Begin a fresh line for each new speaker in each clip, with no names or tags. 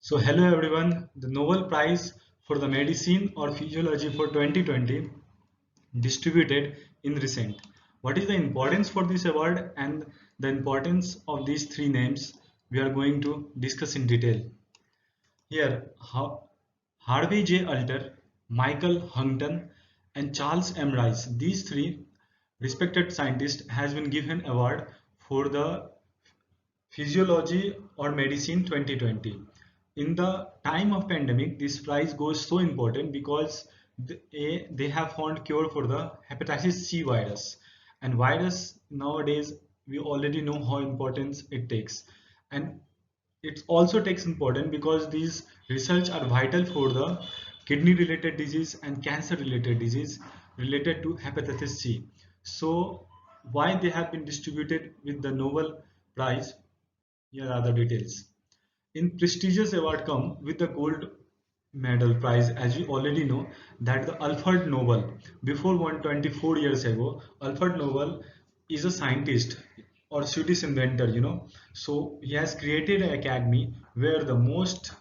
So hello everyone, the Nobel Prize for the Medicine or Physiology for 2020 distributed in recent. What is the importance for this award and the importance of these three names we are going to discuss in detail. Here, Harvey J. Alter, Michael Huntington and Charles M. Rice, these three respected scientists has been given award for the Physiology or Medicine 2020. In the time of pandemic, this prize goes so important because they have found cure for the hepatitis C virus. And virus nowadays, we already know how important it takes. And it also takes important because these research are vital for the kidney related disease and cancer related disease related to hepatitis C. So why they have been distributed with the Nobel Prize? Here are the details. In prestigious award come with the gold medal prize, as you already know that the Alfred Nobel before 124 years ago, Alfred Nobel is a scientist or Swedish inventor, So he has created an academy where the most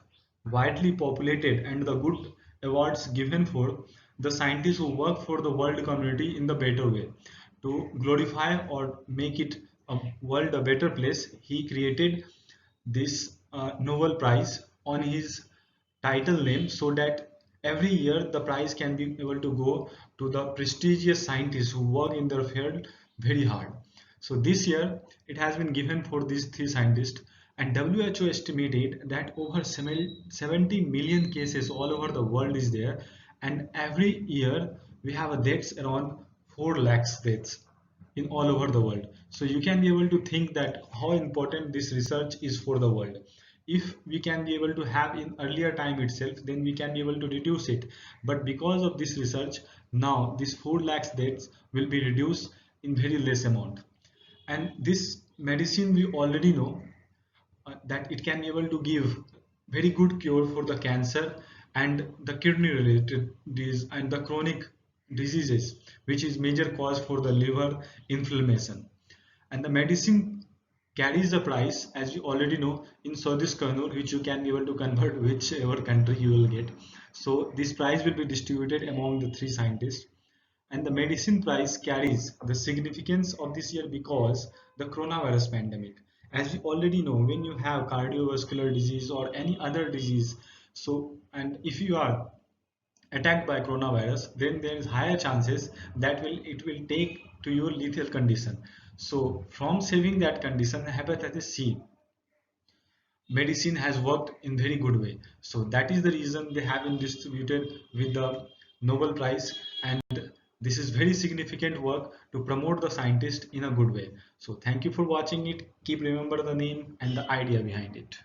widely populated and the good awards given for the scientists who work for the world community in the better way to glorify or make it a world a better place. He created this Nobel Prize on his title name so that every year the prize can be able to go to the prestigious scientists who work in their field very hard. So this year it has been given for these three scientists, and WHO estimated that over 70 million cases all over the world is there, and every year we have a deaths around 4 lakhs deaths in all over the world. So you can be able to think that how important this research is for the world. If we can be able to have in earlier time itself, then we can be able to reduce it. But because of this research, now this 4 lakhs deaths will be reduced in very less amount. And this medicine we already know that it can be able to give very good cure for the cancer and the kidney related disease and the chronic diseases, which is major cause for the liver inflammation. And the medicine carries the price, as you already know, in Swedish kronor, which you can be able to convert whichever country you will get. So this prize will be distributed among the three scientists. And the medicine prize carries the significance of this year because the coronavirus pandemic. As we already know, when you have cardiovascular disease or any other disease, so and if you are attacked by coronavirus, then there is higher chances that it will take to your lethal condition. So from saving that condition, hepatitis C medicine has worked in very good way. So that is the reason they have been distributed with the Nobel Prize, and this is very significant work to promote the scientist in a good way. So thank you for watching it. Keep remember the name and the idea behind it.